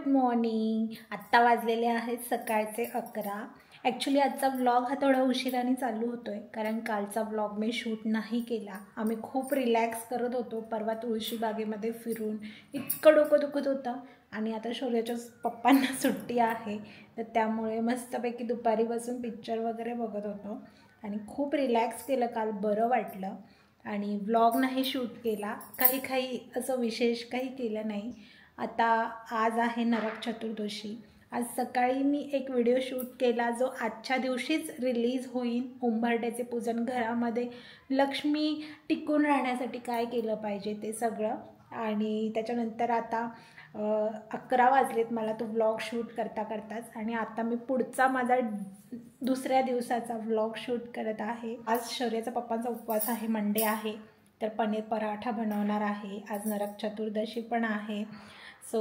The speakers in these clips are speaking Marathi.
मॉर्निंग। आत्ता वाजलेले आहेत सकाळचे 11। ॲक्च्युली आजचा व्लॉग हा थोडा उशिराने चालू होतो आहे, कारण कालचा व्लॉग मी शूट नाही केला। आम्ही खूप रिलॅक्स करत होतो। परवा तुळशी बागेमध्ये फिरून इतकं डोकं दुखत होतं आणि आता शौर्याच्या पप्पांना सुट्टी आहे, तर त्यामुळे मस्तपैकी दुपारी बसून पिक्चर वगैरे बघत होतो आणि खूप रिलॅक्स केलं काल, बरं वाटलं। आणि व्लॉग नाही शूट केला, काही असं विशेष काही केलं नाही। आता आज आहे नरक चतुर्दशी। आज सकाळी मी एक व्हिडिओ शूट केला जो आजच्या दिवशीच रिलीज होईल। उंबरठ्याचे पूजन, घरामध्ये लक्ष्मी टिकून राहण्यासाठी काय केलं पाहिजे ते सगळं। आणि त्याच्यानंतर आता 11 वाजलेत मला तो व्लॉग शूट करताच, आणि आता मी पुढचा माझा दुसऱ्या दिवसाचा व्लॉग शूट करत आहे। आज शौर्याचा पप्पांचा उपवास आहे, मंडे आहे, तर पनीर पराठा बनवणार आहे। आज नरक चतुर्दशी पण आहे। सो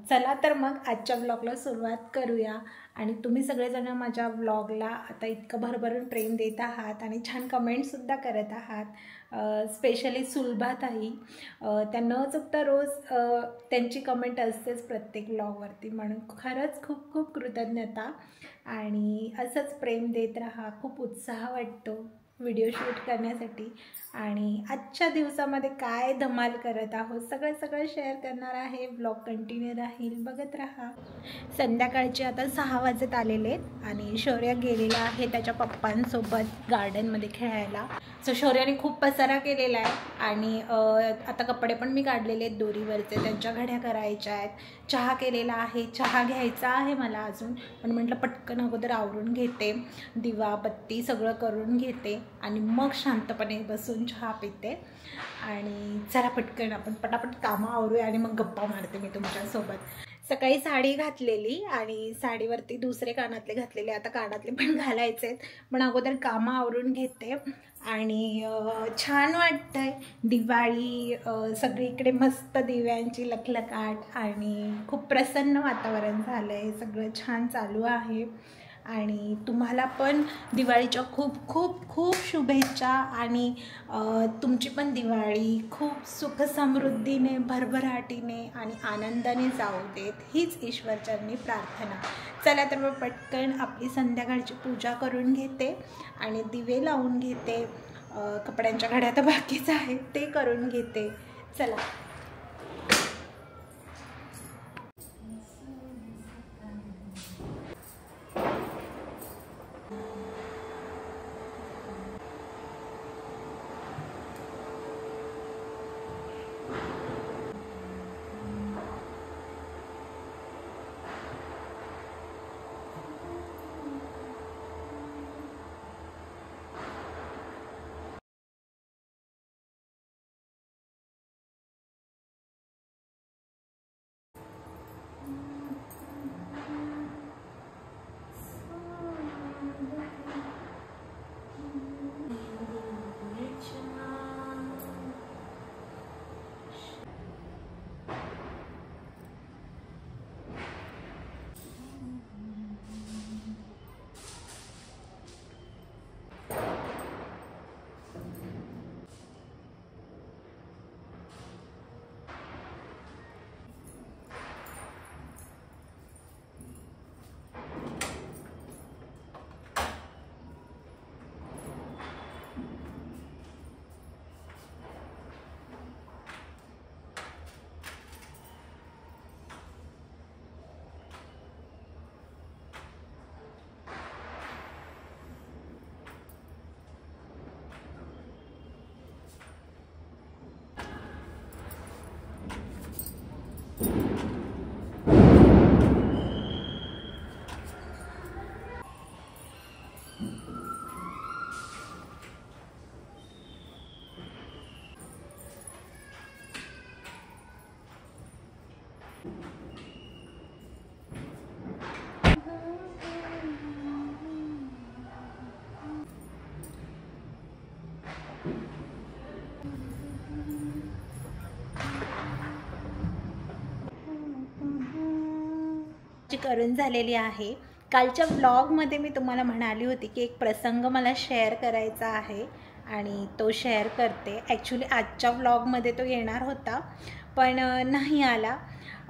चला तर मग आजच्या व्लॉगला सुरुवात करूया। आणि तुम्ही सगळेजण माझ्या व्लॉगला आता इतकं भरभरून प्रेम देत आहात आणि छान कमेंटसुद्धा करत आहात। स्पेशली सुलभाताई, त्या न चुकता रोज त्यांची कमेंट असतेच प्रत्येक व्लॉगवरती, म्हणून खरंच खूप खूप कृतज्ञता। आणि असंच प्रेम देत राहा, खूप उत्साह वाटतो व्हिडिओ शूट करण्यासाठी। आणि आजच्या दिवसामध्ये काय धमाल करत आहोत सगळं शेअर करणार आहे। व्लॉग कंटिन्यू राहील, बघत राहा। संध्याकाळचे आता 6 वाजत आलेले आहेत आणि शौर्य गेलेला आहे त्याच्या पप्पांसोबत गार्डनमध्ये खेळायला। सो शौर्याने खूप पसारा केलेला आहे आणि आता कपडे पण मी काढलेले आहेत दोरीवरचे, त्यांच्या घड्या करायच्या आहेत। चहा केलेला आहे, चहा घ्यायचा आहे मला अजून, पण म्हटलं पटकन अगोदर आवरून घेते, दिवा बत्ती सगळं करून घेते आणि मग शांतपणे बसून चहा पिते। आणि चला पटकन आपण पटापट कामं आवरूया आणि मग गप्पा मारते मी तुमच्यासोबत। सकाळी साडी घातलेली आणि साडीवरती दुसरे कानातले घातलेले, आता कानातले पण घालायचे आहेत, पण अगोदर कामं आवरून घेते। आणि छान वाटतंय, दिवाळी सगळीकडे मस्त दिव्यांची लखलखाट आणि खूप प्रसन्न वातावरण झालं आहे, सगळं छान चालू आहे। आणि तुम्हाला पण दिवाळीच्या खूप खूप खूप शुभेच्छा। आणि तुमची पण दिवाळी खूप सुख समृद्धीने, भरभराटीने आणि आनंदाने जाऊ देत, हीच ईश्वरचरणी प्रार्थना। चला तर मग पटकन आपली संध्याकाळची पूजा करून घेते आणि दिवे लावून घेते। कपड्यांच्या घड्या तर बाकीच आहे, ते करून घेते। चला करून झालेली आहे। कालच्या व्लॉगमध्ये मी तुम्हाला म्हणाली होती की एक प्रसंग मला शेअर करायचा आहे आणि तो शेअर करते। ॲक्च्युली आजच्या व्लॉगमध्ये तो येणार होता पण नाही आला।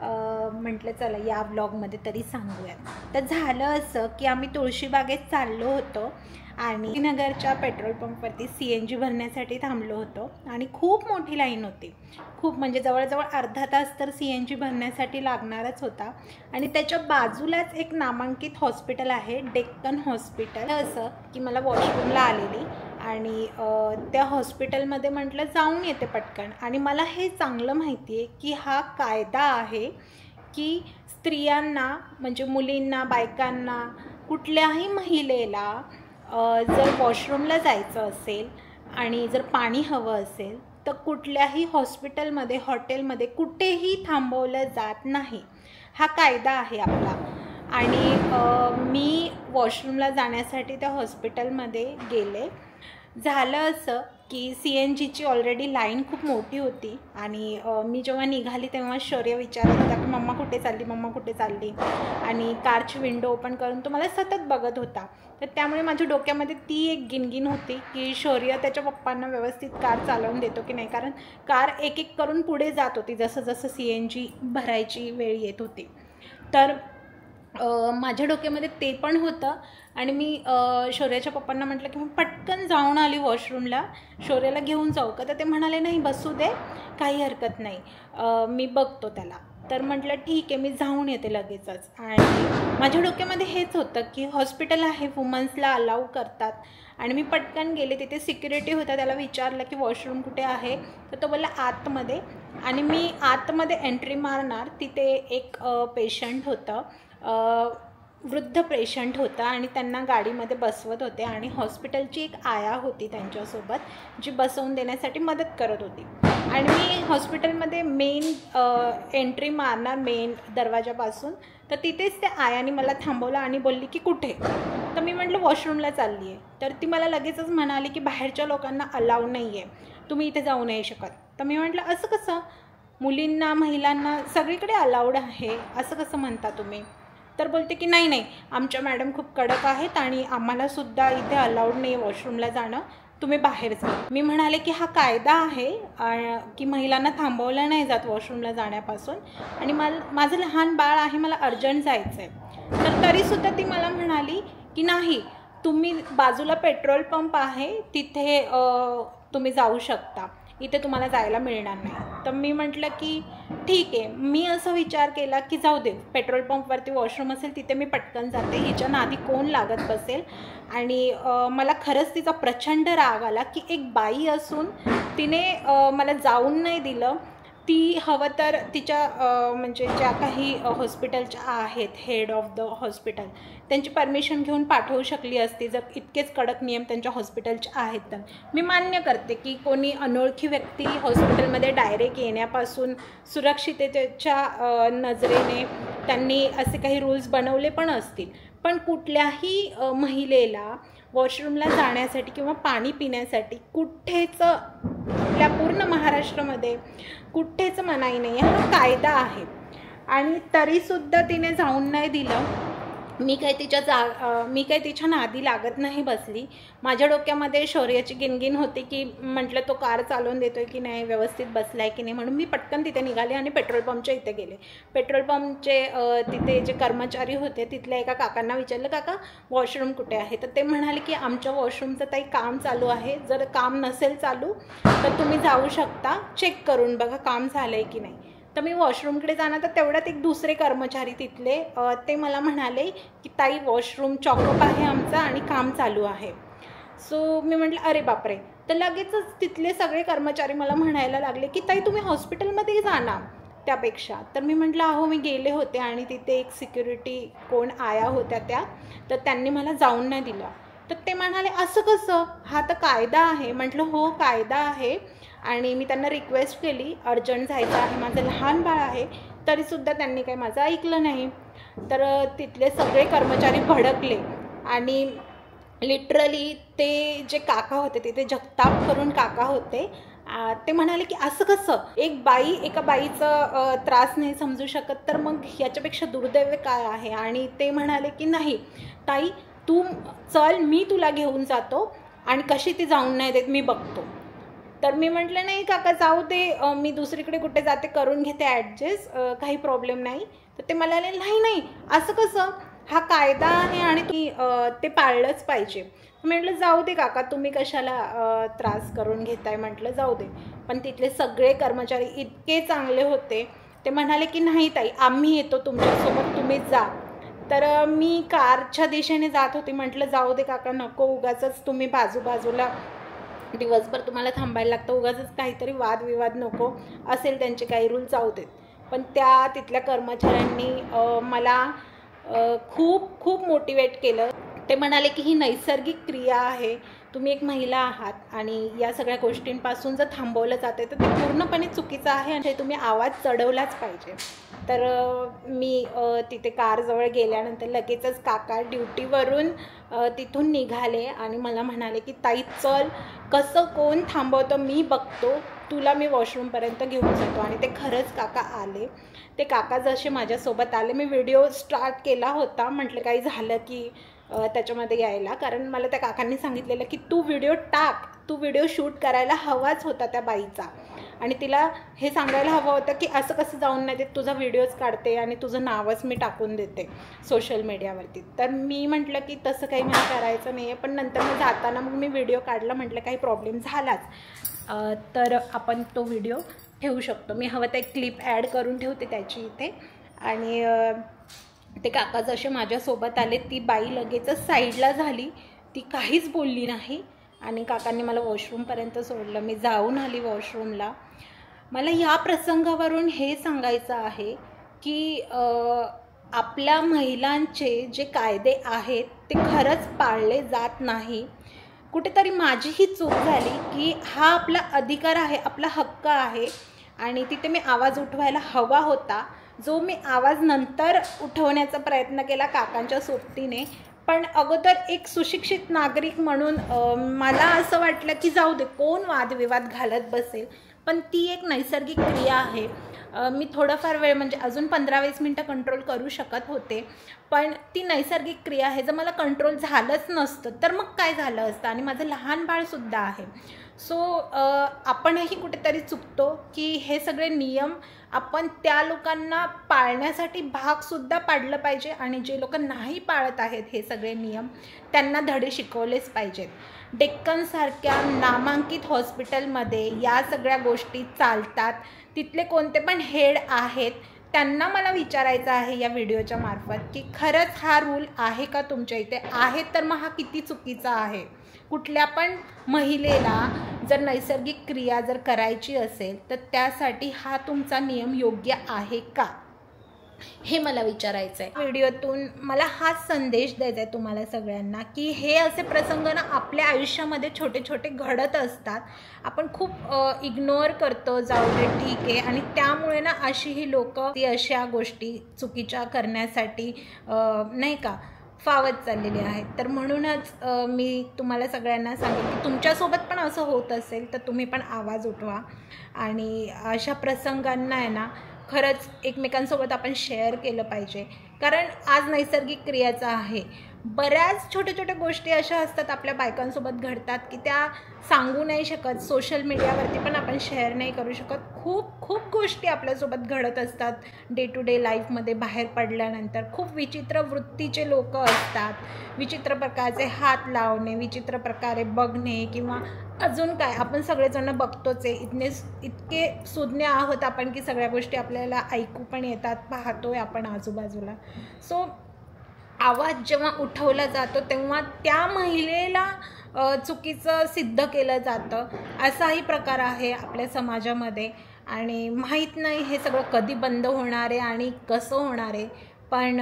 म्हटलं चला या व्लॉगमध्ये तरी सांगूयात। तर झालं असं की आम्ही तुळशीबागेत चाललो होतो आणि नगरच्या पेट्रोल पंपवरती CNG भरण्यासाठी थांबलो होतो आणि खूप मोठी लाईन होती, खूप म्हणजे जवळजवळ अर्धा तास तर CNG भरण्यासाठी लागणारच होता। आणि त्याच्या बाजूलाच एक नामांकित हॉस्पिटल आहे, डेक्कन हॉस्पिटल। असं की मला वॉशरूमला आलेली आणि त्या हॉस्पिटलमध्ये म्हटलं जाऊन येते पटकन। आणि मला हे चांगलं माहिती आहे की हा कायदा आहे की स्त्रियांना म्हणजे मुलींना, बायकांना, कुठल्याही महिलेला जर वॉशरूमला जायचं असेल आणि जर पाणी हवं असेल तर कुठल्याही हॉस्पिटलमध्ये, हॉटेलमध्ये कुठेही थांबवलं जात नाही, हा कायदा आहे आपला। आणि मी वॉशरूमला जाण्यासाठी त्या हॉस्पिटलमध्ये गेले। झालं असं की CNGची ऑलरेडी लाईन खूप मोठी होती आणि मी जेव्हा निघाली तेव्हा शौर्य विचारत होता की मम्मा कुठे चालली, मम्मा कुठे चालली, आणि कारची विंडो ओपन करून तो मला सतत बघत होता। तर त्यामुळे माझ्या डोक्यामध्ये ती एक गिनगिन होती की शौर्य त्याच्या पप्पांना व्यवस्थित कार चालवून देतो की नाही, कारण कार एक एक करून पुढे जात होती जसं जसं CNG भरायची वेळ येत होती। तर माझ्या डोक्यामध्ये ते पण होतं आणि मी शौर्याच्या पप्पांना म्हटलं की मी पटकन जाऊन आली वॉशरूमला, शौर्याला घेऊन जाऊ का? तर ते म्हणाले नाही बसू दे, काही हरकत नाही, मी बघतो त्याला। तर म्हटलं ठीक आहे, मी जाऊन येते लगेचच। आणि माझ्या डोक्यामध्ये हेच होतं की हॉस्पिटल आहे, वुमन्सला अलाउ करतात। आणि मी पटकन गेले, तिथे सिक्युरिटी होता, त्याला विचारलं की वॉशरूम कुठे आहे, तर तो बोलला आतमध्ये। आणि मी आतमध्ये एंट्री मारणार, तिथे एक पेशंट होतं, वृद्ध पेशंट होता आणि त्यांना गाडीमध्ये बसवत होते आणि हॉस्पिटलची एक आया होती त्यांच्यासोबत जी बसवून देण्यासाठी मदत करत होती। आणि मी हॉस्पिटलमध्ये मेन एंट्री मारणार मेन दरवाजापासून, तर तिथेच त्या आयाने मला थांबवलं आणि बोलली की कुठे? तर मी म्हटलं वॉशरूमला चालली आहे। तर ती मला लगेचच म्हणाली की बाहेरच्या लोकांना अलाउ नाही आहे, तुम्ही इथे जाऊ नाही शकत। तर मी म्हटलं असं कसं, मुलींना, महिलांना सगळीकडे अलाउड आहे, असं कसं म्हणता तुम्ही? तर बोलते की नाही नाही, आमच्या मॅडम खूप कडक आहेत आणि आम्हालासुद्धा इथे अलाउड नाही वॉशरूमला जाणं, तुम्ही बाहेर जा। मी म्हणाले की हा कायदा आहे की महिलांना थांबवलं नाही जात वॉशरूमला जाण्यापासून, आणि माझं लहान बाळ आहे, मला अर्जंट जायचं आहे। तर तरीसुद्धा ती मला म्हणाली की नाही, तुम्ही बाजूला पेट्रोल पंप आहे तिथे तुम्ही जाऊ शकता, इथे तुम्हाला जायला मिळणार नाही। तर मी म्हटलं की ठीक आहे, मी असा विचार केला की जाऊ दे, पेट्रोल पंपवरती वॉशरूम असेल तिथे मी पटकन जाते, हिच्या नादी कोण लागत बसेल। आणि मला खरंच तिचा प्रचंड राग आला की एक बाई असून तिने मला जाऊन नाही दिलं। ती हवं तर तिच्या म्हणजे ज्या काही हॉस्पिटलच्या आहेत, हेड ऑफ द हॉस्पिटल, त्यांची परमिशन घेऊन पाठवू शकली असती जर इतकेच कडक नियम त्यांच्या हॉस्पिटलचे आहेत तर। मी मान्य करते की कोणी अनोळखी व्यक्ती हॉस्पिटलमध्ये डायरेक्ट येण्यापासून सुरक्षिततेच्या नजरेने त्यांनी असे काही रूल्स बनवले पण असतील, पण कुठल्याही महिलेला वॉशरूमला जाण्यासाठी किंवा पाणी पिण्यासाठी कुठेच आपल्या पूर्ण महाराष्ट्रामध्ये कुठेच मनाई नाही आहे, हा कायदा आहे। आणि तरीसुद्धा तिने जाऊन नाही दिलं। मी काय तिच्या नादी लागत नाही बसली। माझ्या डोक्यामध्ये शौर्याची गिनगिन होती की म्हटलं तो कार चालवून देतोय की नाही, व्यवस्थित बसलाय की नाही, म्हणून मी पटकन तिथे निघाले आणि पेट्रोल पंपच्या इथे गेले। पेट्रोल पंपचे तिथे जे कर्मचारी होते तिथल्या एका काकांना विचारलं, काका वॉशरूम कुठे आहे? तर ते म्हणाले की आमच्या वॉशरूमचं काही काम चालू आहे, जर काम नसेल चालू तर तुम्ही जाऊ शकता, चेक करून बघा काम झालं आहे की नाही। तर मी वॉशरूमकडे जाणार, तर तेवढ्यात एक दुसरे कर्मचारी तिथले ते मला म्हणाले की ताई वॉशरूम चॉकअप आहे आमचा आणि काम चालू आहे। सो मी म्हटलं अरे बापरे। तर लगेचच तिथले सगळे कर्मचारी मला म्हणायला लागले की ताई तुम्ही हॉस्पिटलमध्ये जा ना त्यापेक्षा। तर मी म्हटलं अहो मी गेले होते आणि तिथे एक सिक्युरिटी कोण आया होत्या त्या, तर त्यांनी मला जाऊन नाही दिलं। तर ते म्हणाले असं कसं, हा तर कायदा आहे। म्हटलं हो कायदा आहे। आणि मी त्यांना रिक्वेस्ट केली, अर्जंट जायचं आहे, माझं लहान बाळ आहे, तरीसुद्धा त्यांनी काही माझं ऐकलं नाही। तर तिथले सगळे कर्मचारी भडकले आणि लिटरली ते जे काका होते, तिथे जगताप करून काका होते, ते म्हणाले की असं कसं, एक बाई एका बाईचं त्रास नाही समजू शकत, तर मग याच्यापेक्षा दुर्दैव काय आहे? आणि ते म्हणाले की नाही ताई तू चल, मी तुला घेऊन जातो आणि कशी ती जाऊन नाही देत मी बघतो। तर मी म्हटलं नाही काका जाऊ दे, मी दुसरीकडे कुठे जाते करून घेते ॲडजस्ट, काही प्रॉब्लेम नाही. तर ते म्हणाले नाही नाही असं कसं, हा कायदा आहे आणि ते पाळलंच पाहिजे. म्हटलं जाऊ दे काका, तुम्ही कशाला त्रास करून घेताय, म्हटलं जाऊ दे. पण तिथले सगळे कर्मचारी इतके चांगले होते, ते म्हणाले की नाही ताई आम्ही येतो तुमच्यासोबत, तुम्ही जा. तर मी कारच्या दिशेने जात होती. म्हटलं जाऊ दे काका, नको उगाचच तुम्ही बाजूबाजूला दिवसभर तुम्हाला थांबायला लागतं, उगाचच काहीतरी वादविवाद नको असेल, त्यांचे काही रूल जाऊ देत. पण तिथल्या कर्मचाऱ्यांनी मला खूप खूप मोटिवेट केलं. ते म्हणाले की ही नैसर्गिक क्रिया आहे, तुम्ही एक महिला आहात आणि या सगळ्या गोष्टींपासून जर थांबवलं जाते तर ते पूर्णपणे चुकीचं आहे आणि तुम्ही आवाज चढवलाच पाहिजे. तर मी तिथे कारजवळ गेल्यानंतर लगेचच काका ड्युटीवरून तिथून निघाले आणि मला म्हणाले की ताई चल, कसं कोण थांबवतं मी बघतो, तुला मी वॉशरूमपर्यंत घेऊन जातो. आणि ते खरंच काका आले. ते काका जसे माझ्यासोबत आले, मी व्हिडिओ स्टार्ट केला होता, म्हटलं काही झालं की त्याच्यामध्ये यायला, कारण मला त्या काकांनी सांगितलेलं की तू व्हिडिओ टाक, तू व्हिडिओ शूट करायला हवाच होता त्या बाईचा, आणि तिला हे सांगायला हवं होतं की असं कसं जाऊन नाही देत, तुझा व्हिडिओज काढते आणि तुझं नावच मी टाकून देते सोशल मीडियावरती. तर मी म्हटलं की तसं काही मला करायचं नाही आहे. पण नंतर मग जाताना मग मी व्हिडिओ काढला, म्हटलं काही प्रॉब्लेम झालाच तर आपण तो व्हिडिओ ठेवू शकतो. मी हवं तर एक क्लिप ॲड करून ठेवते त्याची इथे. आणि ते काका जसे माझ्यासोबत आले, ती बाई लगेचच साईडला झाली, ती काहीच बोलली नाही आणि काकांनी मला वॉशरूमपर्यंत सोडलं. मी जाऊन आली वॉशरूमला. मला या प्रसंगावरून हे सांगायचं आहे की आपल्या महिलांचे जे कायदे आहेत ते खरंच पाळले जात नाही. कुठेतरी माझीही चूक झाली की हा आपला अधिकार आहे, आपला हक्क आहे आणि तिथे मी आवाज उठवायला हवा होता, जो मी आवाज नंतर उठवण्याचा प्रयत्न केला काकांच्या सोबतीने. पण अगोदर एक सुशिक्षित नागरिक म्हणून मला असं वाटलं की जाऊ दे, कोण वादविवाद घालत बसेल. पण ती एक नैसर्गिक क्रिया आहे. मी थोडाफार वेळ म्हणजे अजून 15-20 मिनटं कंट्रोल करू शकत होते, पण ती नैसर्गिक क्रिया आहे. जर मला कंट्रोल झालंच नसतं तर मग काय झालं असतं, आणि माझं लहान बाळसुद्धा आहे. सो आपणही कुठेतरी चुकतो की हे सगळे नियम आपण त्या लोकांना पाळण्यासाठी भागसुद्धा पाडलं पाहिजे, आणि जे लोक नाही पाळत आहेत हे सगळे नियम त्यांना धडे शिकवलेच पाहिजेत. डेक्कनसारख्या नामांकित हॉस्पिटलमध्ये या सगळ्या गोष्टी चालतात. तिथले कोणते पण हेड आहेत त्यांना मला विचारायचं आहे या व्हिडिओच्या मार्फत की खरंच हा रूल आहे का तुमच्या इथे, आहे तर मग हा किती चुकीचा आहे. कुठल्या पण महिलेला जर नैसर्गिक क्रिया जर करायची असेल तर त्यासाठी हा तुमचा नियम योग्य आहे का, हे मला विचारायचं आहे. व्हिडिओतून मला हाच संदेश द्यायचा आहे तुम्हाला सगळ्यांना की हे असे प्रसंग ना आपल्या आयुष्यामध्ये छोटे छोटे घडत असतात. आपण खूप इग्नोर करतो, जाऊ दे ठीक आहे, आणि त्यामुळे ना अशी ही लोक ती अशा गोष्टी चुकीच्या करण्यासाठी नाही का फावत चाललेली आहेत. तर म्हणूनच मी तुम्हाला सगळ्यांना सांगेन की तुमच्यासोबत पण असं होत असेल तर तुम्ही पण आवाज उठवा, आणि अशा प्रसंगांना आहे ना खरंच एकमेकांसोबत आपण शेअर केलं पाहिजे. कारण आज नैसर्गिक क्रियाचा आहे. बऱ्याच छोट्या छोट्या गोष्टी अशा असतात आपल्या बायकांसोबत घडतात की त्या सांगू नाही शकत, सोशल मीडियावरती पण आपण शेअर नाही करू शकत. खूप खूप गोष्टी आपल्यासोबत घडत असतात डे टू डे लाईफमध्ये. बाहेर पडल्यानंतर खूप विचित्र वृत्तीचे लोक असतात, विचित्र प्रकारचे हात लावणे, विचित्र प्रकारे बघणे, किंवा अजून काय आपण सगळेजण बघतोच आहे. इतके सुज्ञ आहोत आपण की सगळ्या गोष्टी आपल्याला ऐकू पण येतात, पाहतोय आपण आजूबाजूला. सो आवाज जेव्हा उठवला जातो तेव्हा त्या महिलेला चुकीचं सिद्ध केलं जातं. असाही प्रकार आहे आपल्या समाजामध्ये, आणि माहीत नाही हे सगळं कधी बंद होणार आहे आणि कसं होणार आहे. पण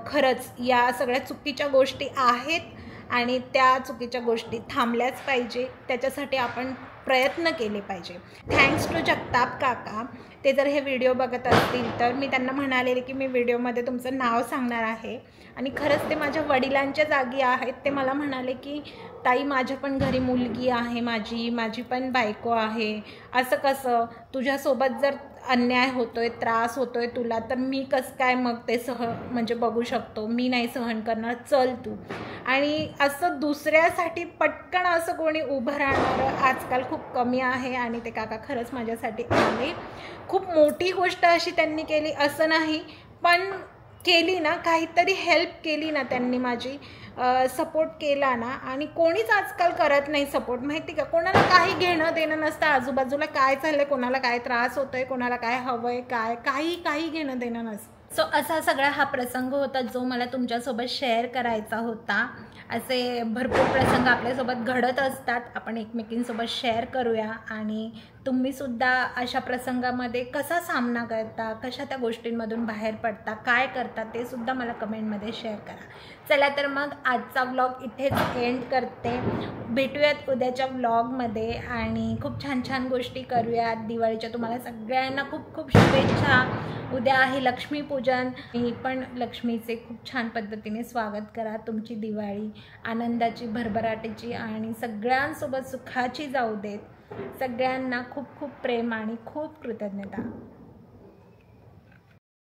खरंच या सगळ्या चुकीच्या गोष्टी आहेत आणि त्या चुकीच्या गोष्टी थांबल्याच पाहिजे. त्याच्यासाठी आपण प्रयत्न केले पाहिजे. थँक्स टू जगताप काका. ते जर हे व्हिडिओ बघत असतील तर मी त्यांना म्हणालेले की मी व्हिडिओमध्ये तुमचं नाव सांगणार आहे, आणि खरंच ते माझ्या वडिलांच्या जागी आहेत. ते मला म्हणाले की ताई माझ्या पण घरी मुलगी आहे, माझी पण बायको आहे, असं कसं तुझ्यासोबत जर अन्याय होतोय, त्रास होतोय तुला, तर मी कसं काय मग ते म्हणजे बघू शकतो, मी नाही सहन करणार, चल तू. आणि असं दुसऱ्यासाठी पटकन असं कोणी उभं राहणारं आजकाल खूप कमी आहे. आणि ते काका खरंच माझ्यासाठी आले. खूप मोठी गोष्ट अशी त्यांनी केली असं नाही, पण केली ना, काहीतरी हेल्प केली ना त्यांनी माझी, सपोर्ट केला ना. आणि कोणीच आजकाल करत नाही सपोर्ट, माहिती का. कोणाला काही घेणं देणं नसतं, आजूबाजूला काय चाललंय, कोणाला काय त्रास होतोय, कोणाला काय हवंय, काही घेणं देणं नसतं. सो असा सगळा हा प्रसंग होता जो मला तुमच्यासोबत शेअर करायचा होता. असे भरपूर प्रसंग आपल्यासोबत घडत असतात, आपण एकमेकींसोबत शेअर करूया. आणि तुम्हीसुद्धा अशा प्रसंगामध्ये कसा सामना करता, कशा त्या गोष्टींमधून बाहेर पडता, काय करता, ते सुद्धा मला कमेंटमध्ये शेअर करा. चला तर मग आजचा व्लॉग इथेच एंड करते. भेटूयात उद्याच्या व्लॉगमध्ये आणि खूप छान छान गोष्टी करूयात. दिवाळीच्या तुम्हाला सगळ्यांना खूप खूप शुभेच्छा. उद्या आहे लक्ष्मीपूजन. मी पण लक्ष्मीचे खूप छान पद्धतीने स्वागत करा. तुमची दिवाळी आनंदाची, भरभराटीची आणि सगळ्यांसोबत सुखाची जाऊ देत. सगळ्यांना खूप खूप प्रेम आणि खूप कृतज्ञता.